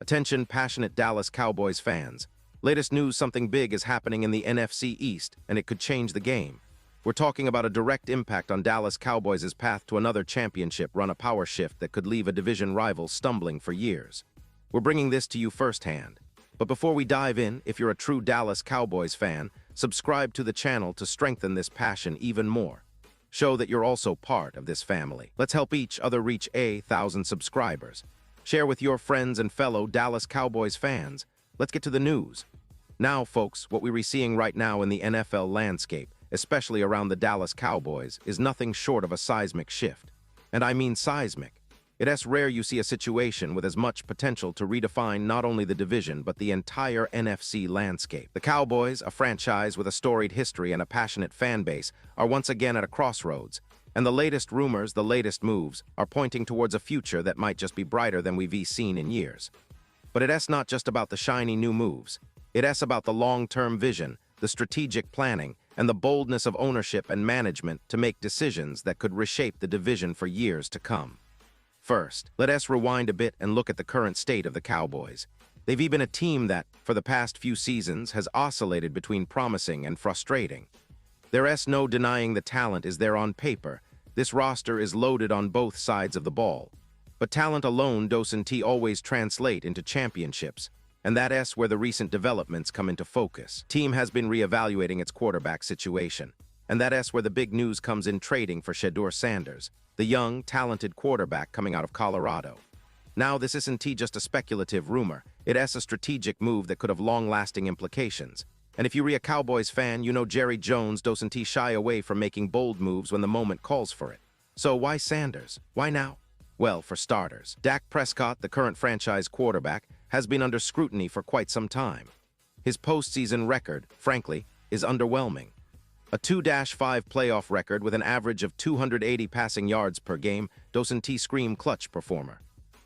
Attention, passionate Dallas Cowboys fans. Latest news, something big is happening in the NFC East, and it could change the game. We're talking about a direct impact on Dallas Cowboys' path to another championship run, a power shift that could leave a division rival stumbling for years. We're bringing this to you firsthand. But before we dive in, if you're a true Dallas Cowboys fan, subscribe to the channel to strengthen this passion even more. Show that you're also part of this family. Let's help each other reach 1,000 subscribers. Share with your friends and fellow Dallas Cowboys fans. Let's get to the news. Now, folks, what we're seeing right now in the NFL landscape, especially around the Dallas Cowboys, is nothing short of a seismic shift. And I mean seismic. It's rare you see a situation with as much potential to redefine not only the division but the entire NFC landscape. The Cowboys, a franchise with a storied history and a passionate fan base, are once again at a crossroads. And the latest rumors, the latest moves, are pointing towards a future that might just be brighter than we've seen in years. But it's not just about the shiny new moves. It's about the long-term vision, the strategic planning, and the boldness of ownership and management to make decisions that could reshape the division for years to come. First, let us rewind a bit and look at the current state of the Cowboys. They've been a team that, for the past few seasons, has oscillated between promising and frustrating. There's no denying the talent is there on paper. This roster is loaded on both sides of the ball. But talent alone doesn't always translate into championships, and that's where the recent developments come into focus. Team has been reevaluating its quarterback situation, and that's where the big news comes in trading for Shedeur, the young, talented quarterback coming out of Colorado. Now, this isn't just a speculative rumor. It's a strategic move that could have long-lasting implications. And if you're a Cowboys fan, you know Jerry Jones doesn't shy away from making bold moves when the moment calls for it. So why Sanders? Why now? Well, for starters, Dak Prescott, the current franchise quarterback, has been under scrutiny for quite some time. His postseason record, frankly, is underwhelming. A 2-5 playoff record with an average of 280 passing yards per game doesn't scream clutch performer.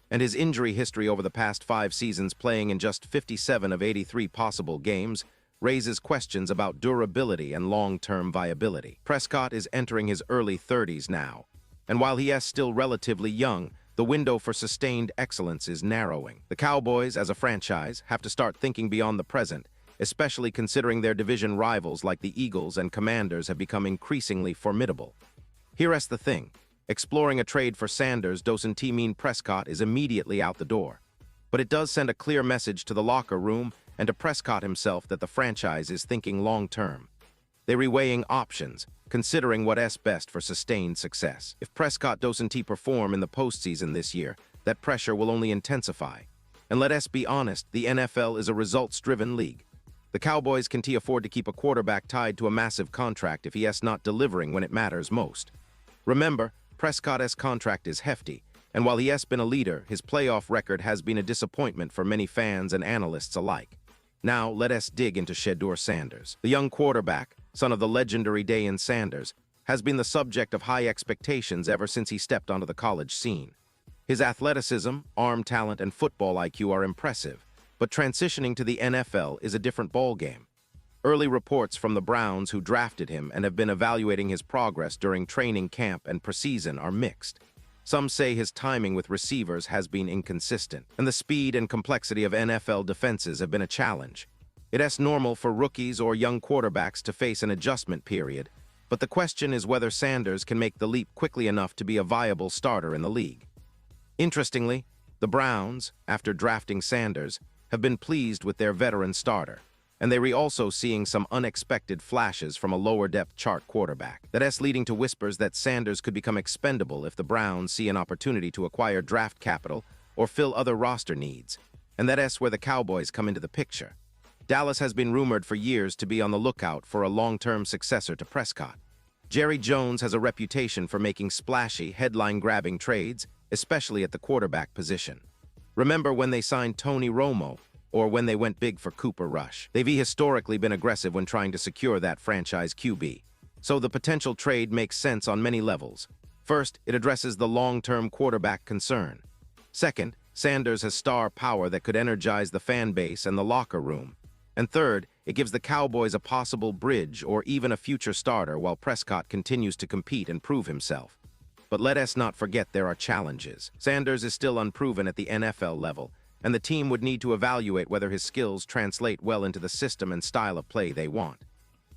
And his injury history over the past 5 seasons, playing in just 57 of 83 possible games, raises questions about durability and long-term viability. Prescott is entering his early 30s now, and while he is still relatively young, the window for sustained excellence is narrowing. The Cowboys, as a franchise, have to start thinking beyond the present, especially considering their division rivals like the Eagles and Commanders have become increasingly formidable. Here's the thing. Exploring a trade for Sanders doesn't mean Prescott is immediately out the door. But it does send a clear message to the locker room and to Prescott himself that the franchise is thinking long-term. They're reweighing options, considering what's best for sustained success. If Prescott doesn't perform in the postseason this year, that pressure will only intensify. And let us be honest, the NFL is a results-driven league. The Cowboys can't afford to keep a quarterback tied to a massive contract if he is not delivering when it matters most. Remember, Prescott's contract is hefty, and while he has been a leader, his playoff record has been a disappointment for many fans and analysts alike. Now, let us dig into Shedeur. The young quarterback, son of the legendary Deion Sanders, has been the subject of high expectations ever since he stepped onto the college scene. His athleticism, arm talent, and football IQ are impressive, but transitioning to the NFL is a different ballgame. Early reports from the Browns, who drafted him and have been evaluating his progress during training camp and preseason, are mixed. Some say his timing with receivers has been inconsistent, and the speed and complexity of NFL defenses have been a challenge. It's normal for rookies or young quarterbacks to face an adjustment period, but the question is whether Sanders can make the leap quickly enough to be a viable starter in the league. Interestingly, the Browns, after drafting Sanders, have been pleased with their veteran starter, and they're also seeing some unexpected flashes from a lower depth chart quarterback. That's leading to whispers that Sanders could become expendable if the Browns see an opportunity to acquire draft capital or fill other roster needs. And that's where the Cowboys come into the picture. Dallas has been rumored for years to be on the lookout for a long-term successor to Prescott. Jerry Jones has a reputation for making splashy, headline-grabbing trades, especially at the quarterback position. Remember when they signed Tony Romo, or when they went big for Cooper Rush. They've historically been aggressive when trying to secure that franchise QB. So the potential trade makes sense on many levels. First, it addresses the long-term quarterback concern. Second, Sanders has star power that could energize the fan base and the locker room. And third, it gives the Cowboys a possible bridge or even a future starter while Prescott continues to compete and prove himself. But let us not forget there are challenges. Sanders is still unproven at the NFL level, and the team would need to evaluate whether his skills translate well into the system and style of play they want.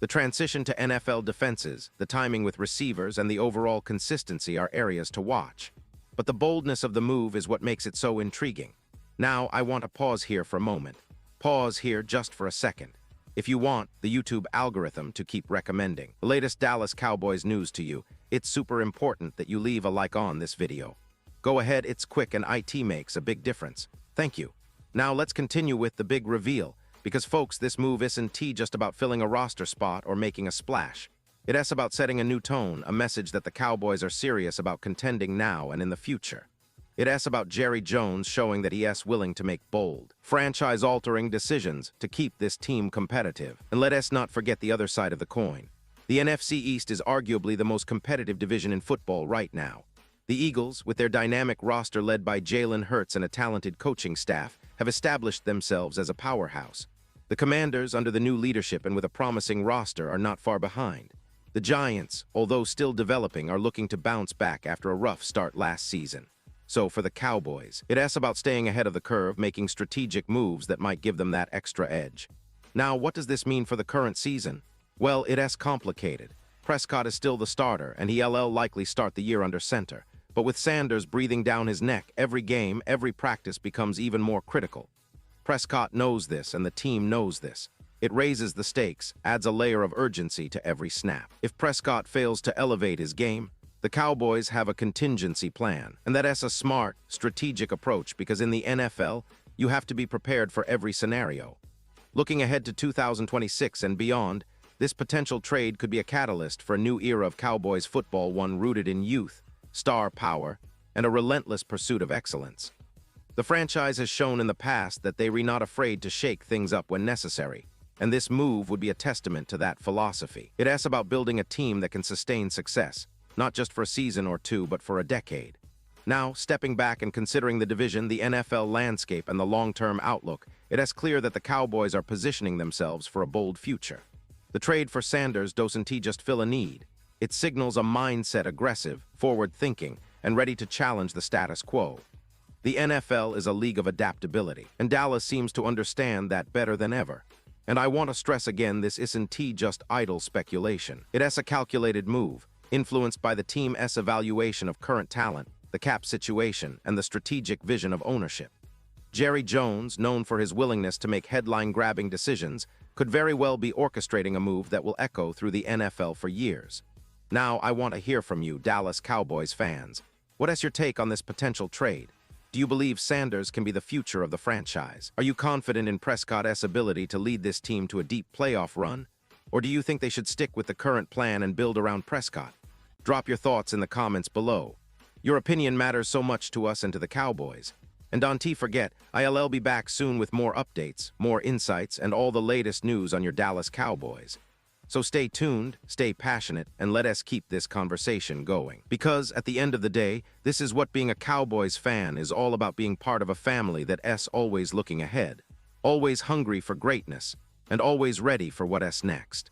The transition to NFL defenses, the timing with receivers, and the overall consistency are areas to watch. But the boldness of the move is what makes it so intriguing. Now, I want to pause here for a moment. Pause here just for a second. If you want the YouTube algorithm to keep recommending the latest Dallas Cowboys news to you, it's super important that you leave a like on this video. Go ahead, it's quick and it makes a big difference. Thank you. Now let's continue with the big reveal, because folks, this move isn't just about filling a roster spot or making a splash. It's about setting a new tone, a message that the Cowboys are serious about contending now and in the future. It's about Jerry Jones showing that he is willing to make bold, franchise-altering decisions to keep this team competitive. And let us not forget the other side of the coin. The NFC East is arguably the most competitive division in football right now. The Eagles, with their dynamic roster led by Jalen Hurts and a talented coaching staff, have established themselves as a powerhouse. The Commanders, under the new leadership and with a promising roster, are not far behind. The Giants, although still developing, are looking to bounce back after a rough start last season. So for the Cowboys, it's about staying ahead of the curve, making strategic moves that might give them that extra edge. Now, what does this mean for the current season? Well, it's complicated. Prescott is still the starter, and he'll likely start the year under center. But with Sanders breathing down his neck, every game, every practice becomes even more critical. Prescott knows this, and the team knows this. It raises the stakes, adds a layer of urgency to every snap. If Prescott fails to elevate his game, the Cowboys have a contingency plan, and that's a smart, strategic approach, because in the NFL, you have to be prepared for every scenario. Looking ahead to 2026 and beyond, this potential trade could be a catalyst for a new era of Cowboys football, one rooted in youth, star power, and a relentless pursuit of excellence. The franchise has shown in the past that they are not afraid to shake things up when necessary, and this move would be a testament to that philosophy. It's about building a team that can sustain success, not just for a season or two, but for a decade. Now, stepping back and considering the division, the NFL landscape, and the long-term outlook, it's clear that the Cowboys are positioning themselves for a bold future. The trade for Sanders doesn't just fill a need. It signals a mindset aggressive, forward-thinking, and ready to challenge the status quo. The NFL is a league of adaptability, and Dallas seems to understand that better than ever. And I want to stress again, this isn't just idle speculation. It's a calculated move, influenced by the team's evaluation of current talent, the cap situation, and the strategic vision of ownership. Jerry Jones, known for his willingness to make headline-grabbing decisions, could very well be orchestrating a move that will echo through the NFL for years. Now, I want to hear from you, Dallas Cowboys fans. What is your take on this potential trade? Do you believe Sanders can be the future of the franchise? Are you confident in Prescott's ability to lead this team to a deep playoff run? Or do you think they should stick with the current plan and build around Prescott? Drop your thoughts in the comments below. Your opinion matters so much to us and to the Cowboys. And don't forget, I'll be back soon with more updates, more insights, and all the latest news on your Dallas Cowboys. So stay tuned, stay passionate, and let us keep this conversation going. Because at the end of the day, this is what being a Cowboys fan is all about, being part of a family that's always looking ahead, always hungry for greatness, and always ready for what's next.